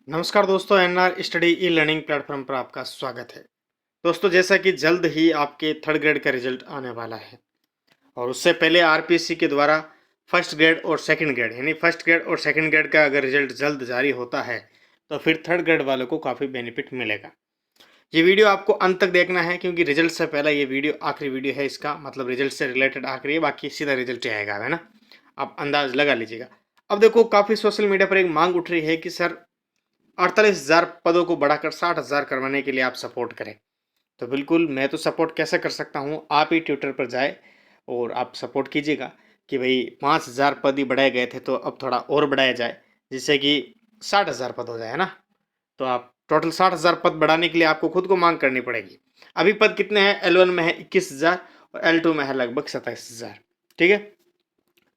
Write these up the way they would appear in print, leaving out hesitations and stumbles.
नमस्कार दोस्तों, NR study e learning platform पर आपका स्वागत है। दोस्तों, जैसा कि जल्द ही आपके थर्ड ग्रेड का रिजल्ट आने वाला है और उससे पहले आरपीएससी के द्वारा फर्स्ट ग्रेड और सेकंड ग्रेड यानी फर्स्ट ग्रेड और सेकंड ग्रेड का अगर रिजल्ट जल्द जारी होता है तो फिर थर्ड ग्रेड वालों को काफ़ी बेनिफिट मिलेगा। ये वीडियो आपको अंत तक देखना है क्योंकि रिजल्ट से पहले ये वीडियो आखिरी वीडियो है, इसका मतलब रिजल्ट से रिलेटेड आखिरी है, बाकी सीधा रिजल्ट आएगा, है ना। आप अंदाज लगा लीजिएगा। अब देखो, काफ़ी सोशल मीडिया पर एक मांग उठ रही है कि सर 48,000 पदों को बढ़ाकर 60,000 करवाने के लिए आप सपोर्ट करें। तो बिल्कुल, मैं तो सपोर्ट कैसे कर सकता हूँ, आप ही ट्विटर पर जाए और आप सपोर्ट कीजिएगा कि भाई 5,000 पद ही बढ़ाए गए थे तो अब थोड़ा और बढ़ाया जाए, जिससे कि 60,000 पद हो जाए, है ना। तो आप टोटल 60,000 पद बढ़ाने के लिए आपको खुद को मांग करनी पड़ेगी। अभी पद कितने हैं? L1 में है 21,000 और L2 में है लगभग 27,000। ठीक है,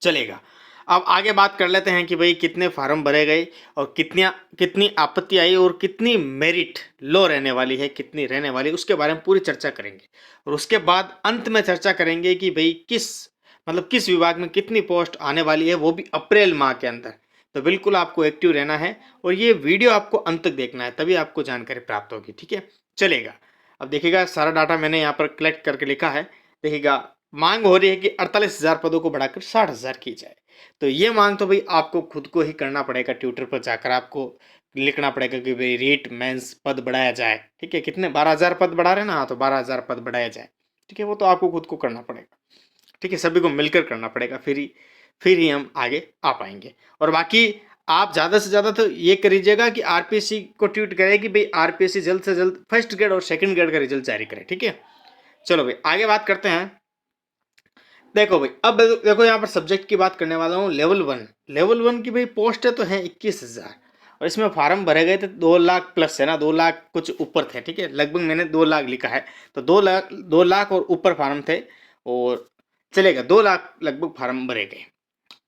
चलेगा। अब आगे बात कर लेते हैं कि भाई कितने फार्म भरे गए और कितनी आपत्ति आई और कितनी मेरिट लो रहने वाली है, कितनी रहने वाली है, उसके बारे में पूरी चर्चा करेंगे। और उसके बाद अंत में चर्चा करेंगे कि भाई किस विभाग में कितनी पोस्ट आने वाली है, वो भी अप्रैल माह के अंदर। तो बिल्कुल आपको एक्टिव रहना है और ये वीडियो आपको अंत तक देखना है, तभी आपको जानकारी प्राप्त होगी। ठीक है, चलेगा। अब देखिएगा, सारा डाटा मैंने यहाँ पर कलेक्ट करके लिखा है। देखिएगा, मांग हो रही है कि 48,000 पदों को बढ़ाकर 60,000 की जाए। तो ये मांग तो भाई आपको खुद को ही करना पड़ेगा, ट्विटर पर जाकर आपको लिखना पड़ेगा कि भाई रीट मेंस पद बढ़ाया जाए। ठीक है, कितने 12,000 पद बढ़ा रहे हैं ना, हाँ, तो 12,000 पद बढ़ाया जाए। ठीक है, वो तो आपको खुद को करना पड़ेगा। ठीक है, सभी को मिलकर करना पड़ेगा, फिर ही हम आगे आ पाएंगे। और बाकी आप ज़्यादा से ज़्यादा तो ये करिएगा कि आरपीएससी को ट्वीट करें कि भाई आरपीएससी जल्द से जल्द फर्स्ट ग्रेड और सेकंड ग्रेड का रिजल्ट जारी करे। ठीक है, चलो भाई आगे बात करते हैं। देखो भाई, अब देखो यहाँ पर सब्जेक्ट की बात करने वाला हूँ। लेवल वन की भाई पोस्ट तो है 21,000 और इसमें फार्म भरे गए थे 2 लाख प्लस, है ना, 2 लाख कुछ ऊपर थे। ठीक है, लगभग मैंने 2 लाख लिखा है, तो 2 लाख और ऊपर फार्म थे और चलेगा 2 लाख लगभग फार्म भरे गए।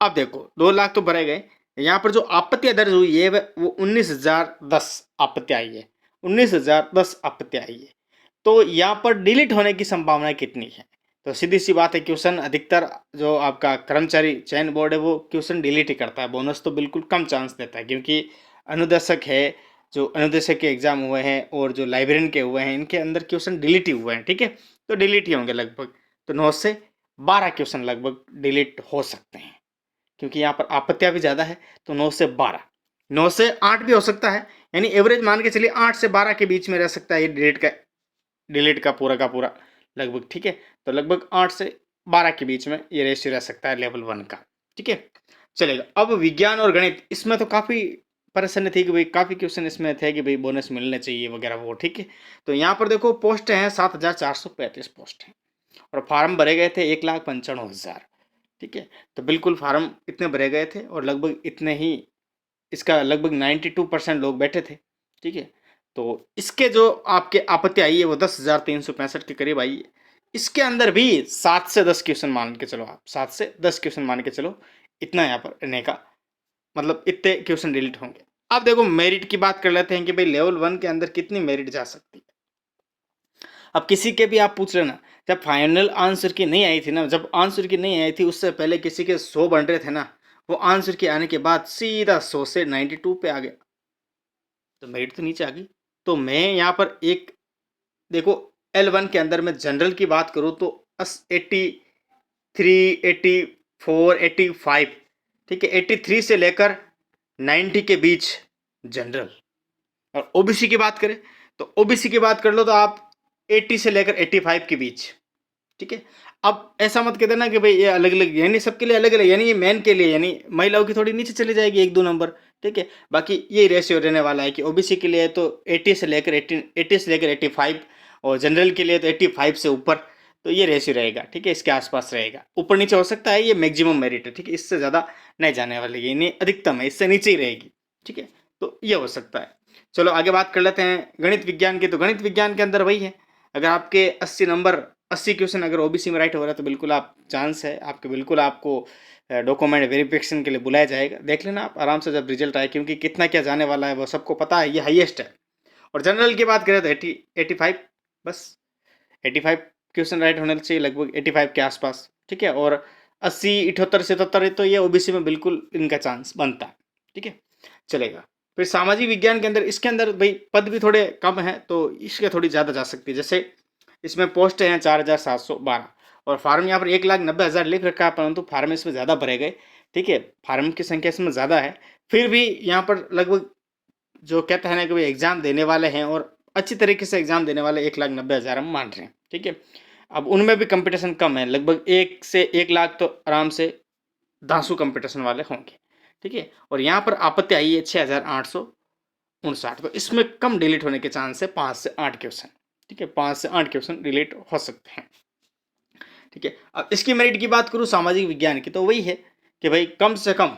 अब देखो, 2 लाख तो भरे गए, यहाँ पर जो आपत्तियां दर्ज हुई है वो 19,010 आपत्तियां आई है। 19,010 आपत्तियां आई है। तो यहाँ पर डिलीट होने की संभावना कितनी है? तो सीधी सी बात है, क्वेश्चन अधिकतर जो आपका कर्मचारी चयन बोर्ड है वो क्वेश्चन डिलीट ही करता है। बोनस तो बिल्कुल कम चांस देता है, क्योंकि अनुदेशक है, जो अनुदेशक के एग्जाम हुए हैं और जो लाइब्रेरियन के हुए हैं, इनके अंदर क्वेश्चन डिलीट ही हुए हैं। ठीक है, तो डिलीट ही होंगे लगभग। तो 9 से 12 क्वेश्चन लगभग डिलीट हो सकते हैं, क्योंकि यहाँ पर आपत्तियां भी ज़्यादा है। तो 9 से 12, 9 से 8 भी हो सकता है, यानी एवरेज मान के चलिए 8 से 12 के बीच में रह सकता है ये डिलीट का पूरा लगभग। ठीक है, तो लगभग 8 से 12 के बीच में ये रेशियो रह सकता है लेवल 1 का। ठीक है, चलेगा। अब विज्ञान और गणित, इसमें तो काफ़ी परेशानी थी कि भाई काफ़ी क्वेश्चन इसमें थे कि भाई बोनस मिलने चाहिए वगैरह वो। ठीक है, तो यहाँ पर देखो पोस्ट हैं 7,435 पोस्ट हैं और फार्म भरे गए थे 1,95,000। ठीक है, तो बिल्कुल फार्म इतने भरे गए थे और लगभग इतने ही इसका लगभग 92% लोग बैठे थे। ठीक है, तो इसके जो आपके आपत्ति आई है वो 10,365 के करीब आई है। इसके अंदर भी 7 से 10 क्वेश्चन मान के चलो, आप 7 से 10 क्वेश्चन मान के चलो, इतना यहाँ पर रहने का मतलब इतने क्वेश्चन डिलीट होंगे। अब देखो, मेरिट की बात कर लेते हैं कि भाई लेवल 1 के अंदर कितनी मेरिट जा सकती है। अब किसी के भी आप पूछ लेना, जब फाइनल आंसर की नहीं आई थी ना, जब आंसर की नहीं आई थी उससे पहले किसी के 100 बन रहे थे ना, वो आंसर की आने के बाद सीधा 100 से 92 पे आ गया, तो मेरिट तो नीचे आ गई। तो मैं यहाँ पर एक देखो, L1 के अंदर मैं जनरल की बात करूँ तो 83, 84, 85। ठीक है, 83 से लेकर 90 के बीच जनरल। और ओबीसी की बात करें तो ओबीसी की बात कर लो तो आप 80 से लेकर 85 के बीच। ठीक है, अब ऐसा मत कह देना कि भाई ये अलग अलग, यानी सबके लिए अलग अलग, यानी ये मैन के लिए, यानी महिलाओं की थोड़ी नीचे चली जाएगी 1-2 नंबर। ठीक है, बाकी ये रेशियो रहने वाला है कि ओबीसी के लिए तो 80 से लेकर 85 और जनरल के लिए तो 85 से ऊपर। तो ये रेशियो रहेगा। ठीक है, इसके आसपास रहेगा, ऊपर नीचे हो सकता है, ये मैक्सिमम मेरिट है। ठीक है, इससे ज़्यादा नहीं जाने वाली है, ये अधिकतम है, इससे नीचे ही रहेगी। ठीक है, तो ये हो सकता है। चलो आगे बात कर लेते हैं गणित विज्ञान की। तो गणित विज्ञान के अंदर वही है, अगर आपके 80 क्वेश्चन अगर ओबीसी में राइट हो रहा है तो बिल्कुल आप चांस है आपके, बिल्कुल आपको डॉक्यूमेंट वेरिफिकेशन के लिए बुलाया जाएगा। देख लेना आप आराम से जब रिजल्ट आए, क्योंकि कितना क्या जाने वाला है वो सबको पता है, ये हाईएस्ट है। और जनरल की बात करें तो 85, बस 85 क्वेश्चन राइट होने चाहिए, लगभग 85 के आसपास। ठीक है, और 80, 78, 77 तो ये ओबीसी में बिल्कुल इनका चांस बनता है। ठीक है, चलेगा। फिर सामाजिक विज्ञान के अंदर, इसके अंदर भाई पद भी थोड़े कम है तो इसके थोड़ी ज़्यादा जा सकती है। जैसे इसमें पोस्ट हैं 4712 और फार्म यहाँ पर 1,90,000 लिख रखा है, परंतु फार्म इसमें ज़्यादा भरे गए। ठीक है, फार्म की संख्या इसमें ज़्यादा है, फिर भी यहाँ पर लगभग जो कहते हैं ना कि भाई एग्ज़ाम देने वाले हैं और अच्छी तरीके से एग्ज़ाम देने वाले 1,90,000 हम मान रहे हैं। ठीक है, अब उनमें भी कंपटीशन कम है, लगभग 1 से 1 लाख तो आराम से दांसू कंपटीशन वाले होंगे। ठीक है, और यहाँ पर आपत्ति आई है 6,859, तो इसमें कम डिलीट होने के चांस है 5 से 8 क्वेश्चन। ठीक है, 5 से 8 क्वेश्चन डिलीट हो सकते हैं। ठीक है, अब इसकी मेरिट की बात करूँ सामाजिक विज्ञान की, तो वही है कि भाई कम से कम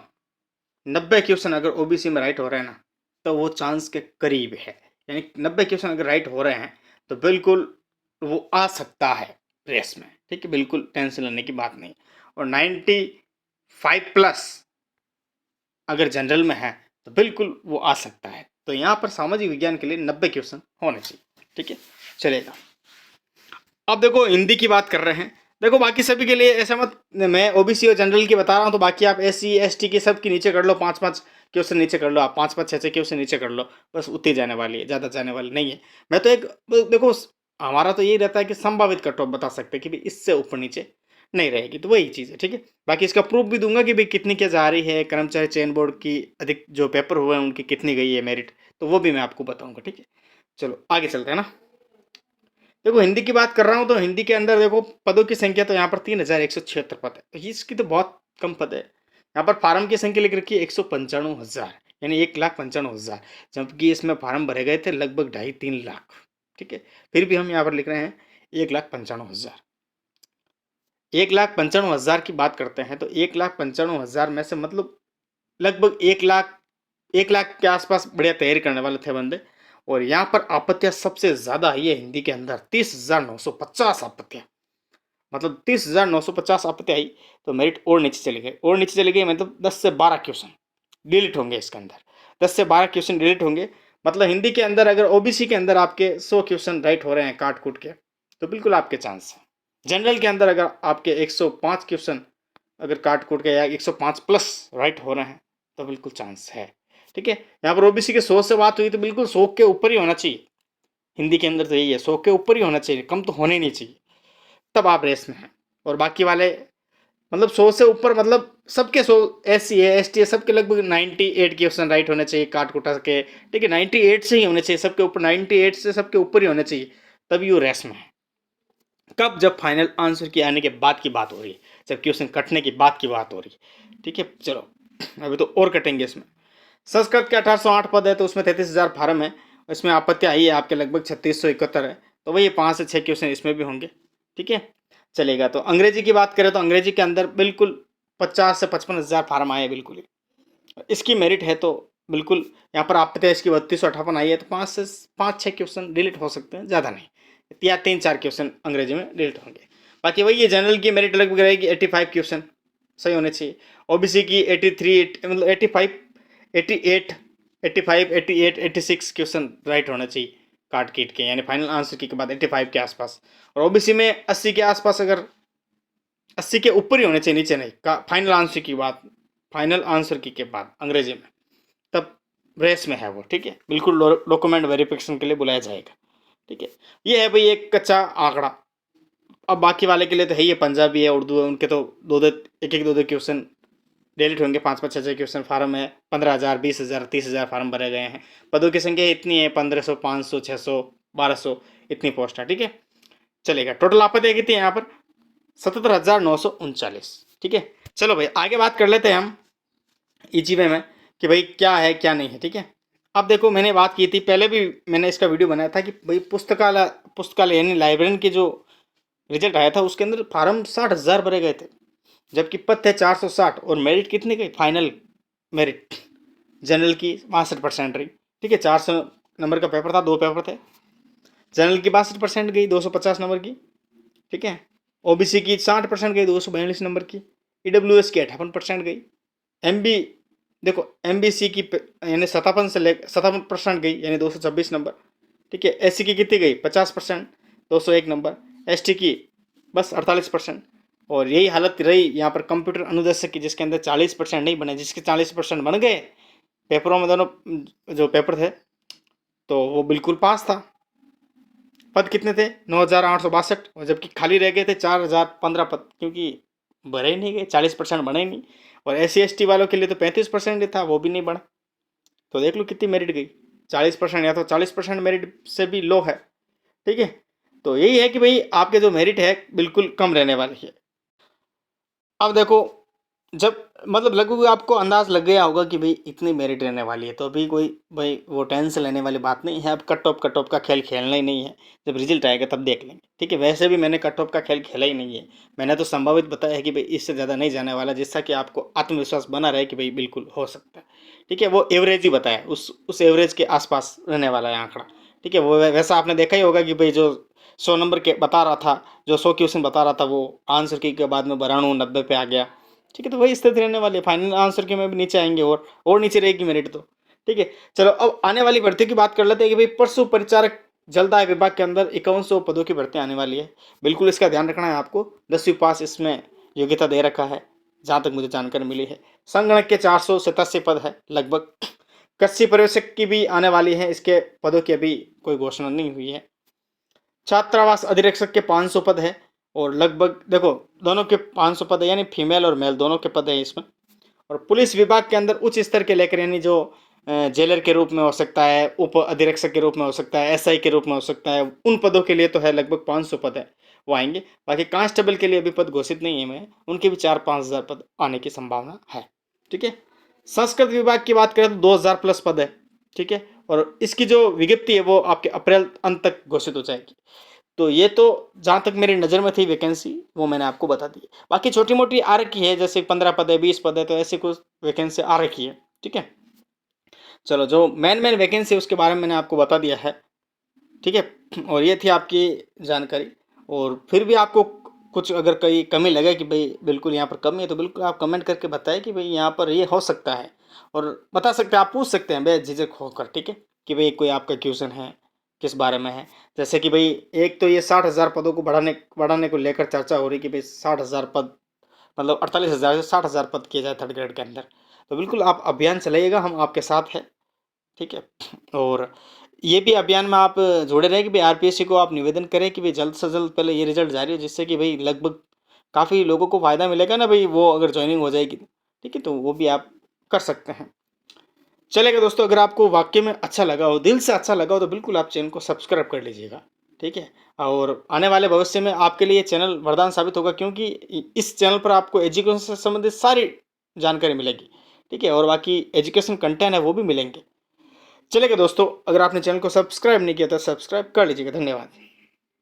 90 क्वेश्चन अगर ओबीसी में राइट हो रहे हैं ना, तो वो चांस के करीब है। यानी 90 क्वेश्चन अगर राइट हो रहे हैं तो बिल्कुल वो आ सकता है रेस में। ठीक है, बिल्कुल टेंशन लेने की बात नहीं। और 95 प्लस अगर जनरल में है तो बिल्कुल वो आ सकता है। तो यहाँ पर सामाजिक विज्ञान के लिए 90 क्वेश्चन होने चाहिए। ठीक है, चलेगा। अब देखो हिंदी की बात कर रहे हैं, देखो बाकी सभी के लिए ऐसा मत, मैं ओबीसी और जनरल की बता रहा हूँ, तो बाकी आप एससी एसटी के सब की नीचे कर लो, 5-5 क्वेश्चन नीचे कर लो, आप 5-5 6-6 क्वेश्चन नीचे कर लो, बस उतनी जाने वाली है, ज़्यादा जाने वाली नहीं है। मैं तो एक, देखो हमारा तो यही रहता है कि संभावित कट ऑफ बता सकते हैं कि भाई इससे ऊपर नीचे नहीं रहेगी, तो वही चीज़ है। ठीक है, बाकी इसका प्रूफ भी दूंगा कि भाई कितनी क्या जा रही है, कर्मचारी चयन बोर्ड की अधिक जो पेपर हुए हैं उनकी कितनी गई है मेरिट, तो वो भी मैं आपको बताऊंगा। ठीक है, चलो आगे चलते हैं ना। देखो हिंदी की बात कर रहा हूँ, तो हिंदी के अंदर देखो पदों की संख्या तो यहाँ पर 3,176 पद है, तो इसकी तो बहुत कम पद है। यहाँ पर फार्म की संख्या लिख रखी है 195,000, यानी 1,95,000, जबकि इसमें फार्म भरे गए थे लगभग 2.5-3 लाख। ठीक है, फिर भी हम यहाँ पर लिख रहे हैं 1,95,000। 1,95,000 की बात करते हैं तो 1,95,000 में से मतलब लगभग 1 लाख के आसपास बढ़िया तैयारी करने वाले थे बंदे। और यहाँ पर आपत्तियां सबसे ज्यादा आई है हिंदी के अंदर, 30,950 आपत्तियां, मतलब 30,950 आपत्तियां आई, तो मेरिट और नीचे चली गई, और नीचे चली गई, मतलब 10 से 12 क्वेश्चन डिलीट होंगे इसके अंदर, 10 से 12 क्वेश्चन डिलीट होंगे। मतलब हिंदी के अंदर अगर ओबीसी के अंदर आपके 100 क्वेश्चन राइट हो रहे हैं काट कूट के, तो बिल्कुल आपके चांस है। जनरल के अंदर अगर आपके 105 क्वेश्चन अगर काट कूट के या 105 प्लस राइट हो रहे हैं तो बिल्कुल चांस है। ठीक है, यहाँ पर ओबीसी के 100 से बात हुई तो बिल्कुल 100 के ऊपर ही होना चाहिए। हिंदी के अंदर तो यही है, 100 के ऊपर ही होना चाहिए, कम तो होने नहीं चाहिए, तब आप रेस में हैं। और बाकी वाले मतलब 100 से ऊपर, मतलब सबके 100, एससी है एसटी है सबके लगभग 98 क्वेश्चन राइट होने चाहिए काट कुटा के। ठीक है, 98 से ही होने चाहिए सबके ऊपर, 98 से सबके ऊपर ही होने चाहिए, तभी वो रेस में है। कब? जब फाइनल आंसर की आने के बाद की बात हो रही है, जब क्वेश्चन कटने की बात की बात हो रही है। ठीक है, चलो अभी तो और कटेंगे इसमें। संस्कृत के 1808 पद है तो उसमें 33,000 फार्म है, इसमें आपत्ति आई है आपके लगभग 3671 है, तो वही 5 से 6 क्वेश्चन इसमें भी होंगे। ठीक है, चलेगा। तो अंग्रेजी की बात करें तो अंग्रेजी के अंदर बिल्कुल 50 से 55,000 फार्म आए बिल्कुल ही, इसकी मेरिट है तो बिल्कुल यहाँ पर आपत्ति इसकी 3258 आई है, तो 5 से 6 क्वेश्चन डिलीट हो सकते हैं, ज़्यादा नहीं, या 3-4 क्वेश्चन अंग्रेजी में डिलीट होंगे। बाकी वही है, जनरल की मेरिट लगभग रहेगी 85 क्वेश्चन सही होने चाहिए, ओबीसी की 83 मतलब 85 88 85 88 86 क्वेश्चन राइट होना चाहिए काट कीट के, यानी फाइनल आंसर की के बाद 85 के आसपास। और ओबीसी में 80 के आसपास, अगर 80 के ऊपर ही होने चाहिए, नीचे नहीं, फाइनल आंसर की बात, फाइनल आंसर की के बाद अंग्रेजी में, तब रेस में है वो। ठीक है, बिल्कुल डॉक्यूमेंट वेरिफिकेशन के लिए बुलाया जाएगा। ठीक है, ये है भाई एक कच्चा आंकड़ा। अब बाकी वाले के लिए तो है, ये पंजाबी है उर्दू है, उनके तो दो दो एक एक दो दो क्वेश्चन डिलीट होंगे, 5-5 6-6 क्वेश्चन। फार्म है 15,000 20,000 30,000 फार्म भरे गए हैं, पदों की संख्या इतनी है 1500 500 600 1200 इतनी पोस्ट है। ठीक है, चलेगा। टोटल आपत्तियाँ कितनी है यहाँ पर? 77,939। ठीक है, चलो भाई आगे बात कर लेते हैं हम इजी वे में कि भाई क्या है क्या नहीं है। ठीक है, अब देखो मैंने बात की थी पहले भी, मैंने इसका वीडियो बनाया था कि भाई पुस्तकालय यानी लाइब्रेरी के जो रिजल्ट आया था उसके अंदर फार्म 60,000 भरे गए थे, जबकि पद थे 460, और मेरिट कितनी गई फाइनल मेरिट जनरल की 62% रही। ठीक है, 400 नंबर का पेपर था, 2 पेपर थे, जनरल की 62% गई 250 नंबर की। ठीक है, ओबीसी की 60% गई 242 नंबर की, ईडब्ल्यूएस की 58% गई, एमबी देखो एमबीसी की यानी 57% गई यानी 226 नंबर। ठीक है, एससी की कितनी गई 50%, 201 नंबर, एसटी की बस 48%। और यही हालत रही यहाँ पर कंप्यूटर अनुदेशक की, जिसके अंदर 40% नहीं बने, जिसके 40% बन गए पेपरों में दोनों जो पेपर थे तो वो बिल्कुल पास था। पद कितने थे? 9,862, और जबकि खाली रह गए थे 4,015 पद, क्योंकि भरे ही नहीं गए, 40% बने ही नहीं। और SC ST वालों के लिए तो 35% ही था, वो भी नहीं बढ़ा। तो देख लो कितनी मेरिट गई, 40%, या तो 40% मेरिट से भी लो है। ठीक है, तो यही है कि भाई आपके जो मेरिट है बिल्कुल कम रहने वाली है। अब देखो, जब मतलब लगभग आपको अंदाज लग गया होगा कि भाई इतनी मेरिट रहने वाली है, तो अभी कोई भाई वो टेंशन लेने वाली बात नहीं है। अब कट ऑफ का खेल खेलना ही नहीं है, जब रिजल्ट आएगा तब देख लेंगे। ठीक है, वैसे भी मैंने कट ऑफ का खेल खेला ही नहीं है। मैंने तो संभावित बताया है कि भाई इससे ज़्यादा नहीं जाने वाला, जिससा कि आपको आत्मविश्वास बना रहे कि भाई बिल्कुल हो सकता है। ठीक है, वो एवरेज ही बताया, उस एवरेज के आसपास रहने वाला है आंकड़ा। ठीक है, वो वैसा आपने देखा ही होगा कि भाई जो 100 नंबर के बता रहा था, जो 100 क्वेश्चन बता रहा था, वो आंसर की के बाद में 92 90 पे आ गया। ठीक है, तो वही स्थिति रहने वाली है, फाइनल आंसर के में भी नीचे आएंगे और नीचे रहेगी मेरिट तो। ठीक है, चलो अब आने वाली भर्ती की बात कर लेते हैं कि भाई पशु परिचारक जलदाय विभाग के अंदर 5100 पदों की भर्ती आने वाली है। बिल्कुल इसका ध्यान रखना है आपको, 10वीं पास इसमें योग्यता दे रखा है, जहाँ तक मुझे जानकारी मिली है। संगणक के 487 पद है लगभग। कृषि पर्यवेक्षक की भी आने वाली है, इसके पदों की अभी कोई घोषणा नहीं हुई है। छात्रावास अधिरक्षक के 500 पद है, और लगभग देखो दोनों के 500 पद है, यानी फीमेल और मेल दोनों के पद है इसमें। और पुलिस विभाग के अंदर उच्च स्तर के लेकर, यानी जो जेलर के रूप में हो सकता है, उप अधिरक्षक के रूप में हो सकता है, SI के रूप में हो सकता है, उन पदों के लिए तो है लगभग 500 पद है, वो आएंगे। बाकी कांस्टेबल के लिए अभी पद घोषित नहीं है, मैं उनके भी 4-5 हज़ार पद आने की संभावना है। ठीक है, संस्कृत विभाग की बात करें तो 2,000 प्लस पद है। ठीक है, और इसकी जो विज्ञप्ति है वो आपके अप्रैल अंत तक घोषित हो जाएगी। तो ये तो जहाँ तक मेरी नज़र में थी वैकेंसी, वो मैंने आपको बता दी। बाकी छोटी मोटी आ रखी है, जैसे 15 पद है, 20 पद है, तो ऐसी कुछ वैकेंसी आ रखी है। ठीक है, चलो जो मेन वैकेंसी है उसके बारे में मैंने आपको बता दिया है। ठीक है, और ये थी आपकी जानकारी। और फिर भी आपको कुछ अगर कहीं कमी लगे कि भाई बिल्कुल यहाँ पर कमी है, तो बिल्कुल आप कमेंट करके बताएं कि भाई यहाँ पर ये हो सकता है, और बता सकते हैं, आप पूछ सकते हैं बेझिझक होकर। ठीक है, कि भाई कोई आपका क्वेश्चन है किस बारे में है। जैसे कि भाई एक तो ये 60,000 पदों को बढ़ाने को लेकर चर्चा हो रही कि भाई 60,000 पद, मतलब 48,000 से 60,000 पद किए जाए थर्ड ग्रेड के अंदर। तो बिल्कुल आप अभियान चलाइएगा, हम आपके साथ हैं। ठीक है, और ये भी अभियान में आप जुड़े रहे कि भाई RPSC को आप निवेदन करें कि भाई जल्द से जल्द पहले ये रिजल्ट जारी हो, जिससे कि भाई लगभग काफ़ी लोगों को फ़ायदा मिलेगा ना भाई, वो अगर ज्वाइनिंग हो जाएगी। ठीक है, तो वो भी आप कर सकते हैं। चलेगा दोस्तों, अगर आपको वाकई में अच्छा लगा हो, दिल से अच्छा लगा हो, तो बिल्कुल आप चैनल को सब्सक्राइब कर लीजिएगा। ठीक है, और आने वाले भविष्य में आपके लिए चैनल वरदान साबित होगा, क्योंकि इस चैनल पर आपको एजुकेशन से संबंधित सारी जानकारी मिलेगी। ठीक है, और बाकी एजुकेशन कंटेंट है वो भी मिलेंगे। चलेगा दोस्तों, अगर आपने चैनल को सब्सक्राइब नहीं किया तो सब्सक्राइब कर लीजिएगा। धन्यवाद।